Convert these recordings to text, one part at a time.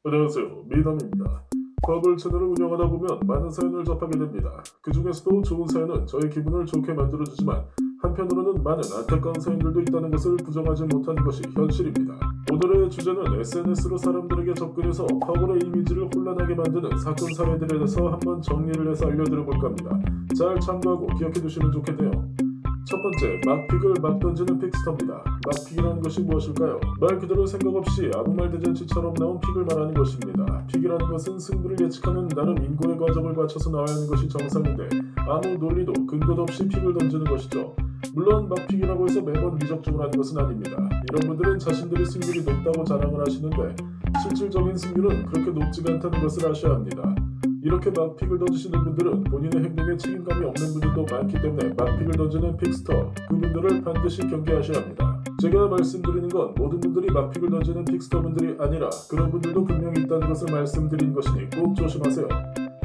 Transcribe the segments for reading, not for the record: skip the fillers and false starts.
안녕하세요. 미남입니다. 버블 채널을 운영하다 보면 많은 사연을 접하게 됩니다. 그 중에서도 좋은 사연은 저의 기분을 좋게 만들어주지만 한편으로는 많은 안타까운 사연들도 있다는 것을 부정하지 못하는 것이 현실입니다. 오늘의 주제는 SNS로 사람들에게 접근해서 버블의 이미지를 혼란하게 만드는 사건 사례들에 대해서 한번 정리를 해서 알려드려 볼까 합니다. 잘 참고하고 기억해 두시면 좋겠네요. 첫 번째, 막픽을 막 던지는 픽스터입니다. 막픽이라는 것이 무엇일까요? 말 그대로 생각 없이 아무 말 대잔치처럼 나온 픽을 말하는 것입니다. 픽이라는 것은 승부를 예측하는 나름 인고의 과정을 거쳐서 나와야 하는 것이 정상인데 아무 논리도 근거도 없이 픽을 던지는 것이죠. 물론 막픽이라고 해서 매번 미적중을 하는 것은 아닙니다. 이런 분들은 자신들의 승률이 높다고 자랑을 하시는데 실질적인 승률은 그렇게 높지가 않다는 것을 아셔야 합니다. 이렇게 막픽을 던지시는 분들은 본인의 행동에 책임감이 없는 분들도 많기 때문에 막픽을 던지는 픽스터, 그분들을 반드시 경계하셔야 합니다. 제가 말씀드리는 건 모든 분들이 막픽을 던지는 픽스터 분들이 아니라 그런 분들도 분명히 있다는 것을 말씀드리는 것이니 꼭 조심하세요.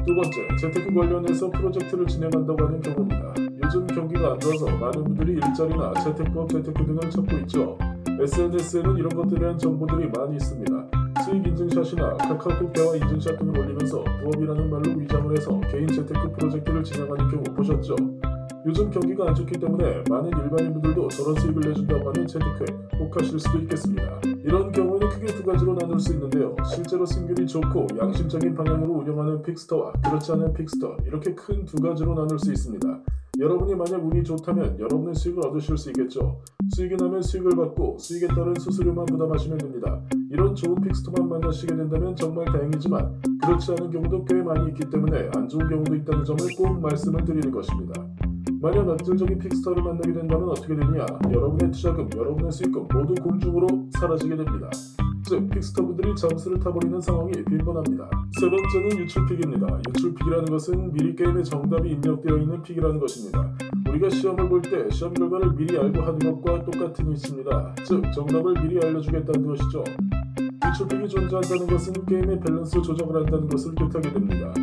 두 번째, 재테크 관련해서 프로젝트를 진행한다고 하는 경우입니다. 요즘 경기가 안 좋아서 많은 분들이 일자리나 재테크업, 재테크 등을 찾고 있죠. SNS에는 이런 것들에 대한 정보들이 많이 있습니다. 수익 인증샷이나 카카오톡 대화 인증샷 등을 올리면서 부업이라는 말로 위장을 해서 개인 재테크 프로젝트를 진행하는 경우 보셨죠? 요즘 경기가 안 좋기 때문에 많은 일반인분들도 저런 수익을 내준다고 하는 재테크에 혹하실 수도 있겠습니다. 이런 경우에는 크게 두 가지로 나눌 수 있는데요. 실제로 승률이 좋고 양심적인 방향으로 운영하는 픽스터와 그렇지 않은 픽스터, 이렇게 큰 두 가지로 나눌 수 있습니다. 여러분이 만약 운이 좋다면 여러분은 수익을 얻으실 수 있겠죠. 수익이 나면 수익을 받고 수익에 따른 수수료만 부담하시면 됩니다. 이런 좋은 픽스터만 만나시게 된다면 정말 다행이지만 그렇지 않은 경우도 꽤 많이 있기 때문에 안 좋은 경우도 있다는 점을 꼭 말씀을 드리는 것입니다. 만약 악질적인 픽스터를 만나게 된다면 어떻게 되느냐? 여러분의 투자금, 여러분의 수익금 모두 공중으로 사라지게 됩니다. 즉, 픽스터분들이 잠수를 타버리는 상황이 빈번합니다. 세 번째는 유출픽입니다. 유출픽이라는 것은 미리 게임의 정답이 입력되어 있는 픽이라는 것입니다. 우리가 시험을 볼 때 시험 결과를 미리 알고 하는 것과 똑같은 이치입니다. 즉, 정답을 미리 알려주겠다는 것이죠. 유출픽이 존재한다는 것은 게임의 밸런스 조정을 한다는 것을 뜻하게 됩니다.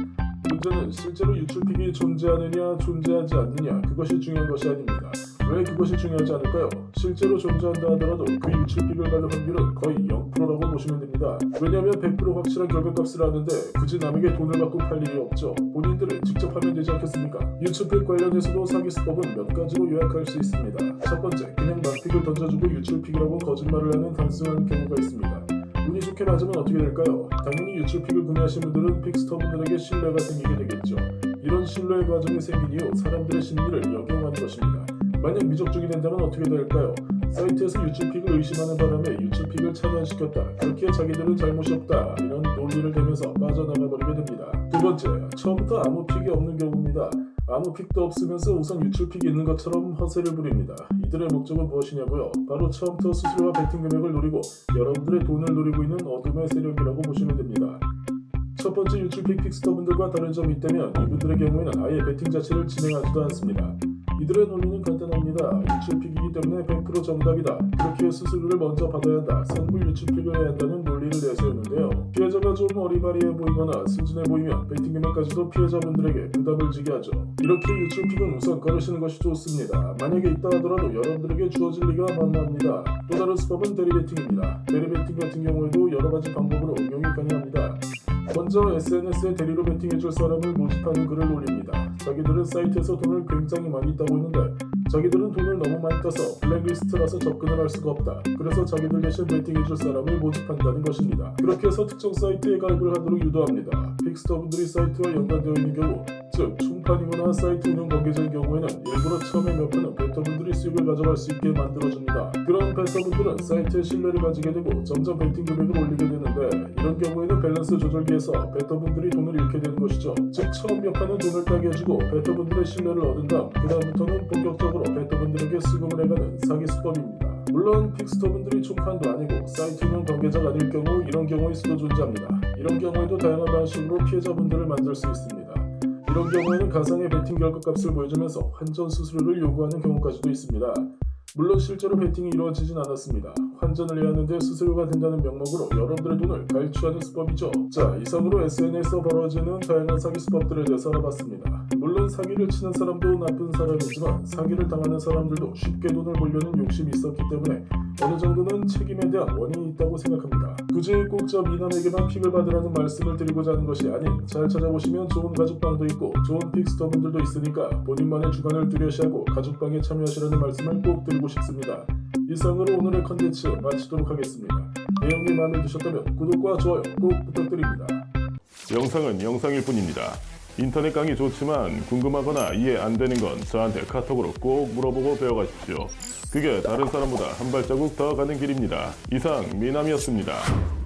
문제는 실제로 유출픽이 존재하느냐 존재하지 않느냐, 그것이 중요한 것이 아닙니다. 왜 그것이 중요하지 않을까요? 실제로 존재한다 하더라도 그 유출픽을 받을 확률은 거의 0%라고 보시면 됩니다. 왜냐하면 100% 확실한 결과값을 아는데 굳이 남에게 돈을 받고 팔 일이 없죠. 본인들은 직접 하면 되지 않겠습니까? 유출픽 관련해서도 사기수법은 몇 가지로 요약할 수 있습니다. 첫 번째, 그냥 막픽을 던져주고 유출픽이라고 거짓말을 하는 단순한 경우가 있습니다. 운이 좋게 맞으면 어떻게 될까요? 당연히 유출픽을 구매하신 분들은 픽스터분들에게 신뢰가 생기게 되겠죠. 이런 신뢰의 과정이 생긴 이후 사람들의 심리를 역용하는 것입니다. 만약 미적중이 된다면 어떻게 될까요? 사이트에서 유출픽을 의심하는 바람에 유출픽을 차단시켰다, 그렇게 자기들은 잘못이 없다, 이런 논리를 대면서 빠져나가 버리게 됩니다. 두 번째, 처음부터 아무 픽이 없는 경우입니다. 아무 픽도 없으면서 우선 유출픽이 있는 것처럼 허세를 부립니다. 이들의 목적은 무엇이냐고요? 바로 처음부터 수수료와 베팅 금액을 노리고 여러분들의 돈을 노리고 있는 어둠의 세력이라고 보시면 됩니다. 첫 번째 유출픽 픽스터분들과 다른 점이 있다면 이분들의 경우에는 아예 베팅 자체를 진행하지도 않습니다. 이들의 논리는 간단합니다. 유출픽이기 때문에 100% 정답이다, 그렇게 수수료를 먼저 받아야 한다, 선불 유출픽을 해야 한다는 논리를 내세우는데요. 피해자가 좀 어리바리해 보이거나 순진해 보이면 베팅 금액까지도 피해자분들에게 부담을 지게 하죠. 이렇게 유출픽은 우선 꺼르시는 것이 좋습니다. 만약에 있다 하더라도 여러분들에게 주어질 리가 만무합니다. 또 다른 수법은 대리베팅입니다. 대리베팅 같은 경우에도 여러 가지 방법으로 응용이 가능합니다. 먼저 SNS에 대리로 베팅해줄 사람을 모집하는 글을 올립니다. 자기들은 사이트에서 돈을 굉장히 많이 있다고 했는데 자기들은 돈을 너무 많이 따서 블랙리스트라서 접근을 할 수가 없다. 그래서 자기들 대신 베팅해줄 사람을 모집한다는 것입니다. 그렇게 해서 특정 사이트에 가입을 하도록 유도합니다. 픽스터분들이 사이트와 연관되어 있는 경우, 즉 총판이거나 사이트 운영 관계자인 경우에는 일부러 처음에 몇 번은 베터분들이 수익을 가져갈 수 있게 만들어줍니다. 그런 베터분들은 사이트에 신뢰를 가지게 되고 점점 베팅 금액을 올리게 되는데 이런 경우에는 밸런스 조절기에서 베터분들이 돈을 잃게 되는 것이죠. 즉, 처음 몇 판은 돈을 따게 해주고 베터분들의 신뢰를 얻은 다음 그 다음부터는 본격적으로 베터분들에게 수금을 해가는 사기 수법입니다. 물론 픽스터분들이 총판도 아니고 사이트 운영 관계자가 아닐 경우 이런 경우의 수도 존재합니다. 이런 경우에도 다양한 방식으로 피해자분들을 만들 수 있습니다. 이런 경우에는 가상의 베팅 결과값을 보여주면서 환전 수수료를 요구하는 경우까지도 있습니다. 물론 실제로 베팅이 이루어지진 않았습니다. 환전을 해야 하는데 수수료가 된다는 명목으로 여러분들의 돈을 갈취하는 수법이죠. 자, 이상으로 SNS에서 벌어지는 다양한 사기 수법들에 대해서 알아봤습니다. 물론 사기를 치는 사람도 나쁜 사람이지만 사기를 당하는 사람들도 쉽게 돈을 벌려는 욕심이 있었기 때문에 어느 정도는 책임에 대한 원인이 있다고 생각합니다. 굳이 꼭 저 미남에게만 픽을 받으라는 말씀을 드리고자 하는 것이 아닌, 잘 찾아보시면 좋은 가족방도 있고 좋은 픽스터분들도 있으니까 본인만의 주관을 뚜렷이하고 가족방에 참여하시라는 말씀을 꼭 드리고 싶습니다. 이상으로 오늘의 컨텐츠 마치도록 하겠습니다. 내용이 마음에 드셨다면 구독과 좋아요 꼭 부탁드립니다. 영상은 영상일 뿐입니다. 인터넷 강의 좋지만 궁금하거나 이해 안 되는 건 저한테 카톡으로 꼭 물어보고 배워가십시오. 그게 다른 사람보다 한 발자국 더 가는 길입니다. 이상 미남이었습니다.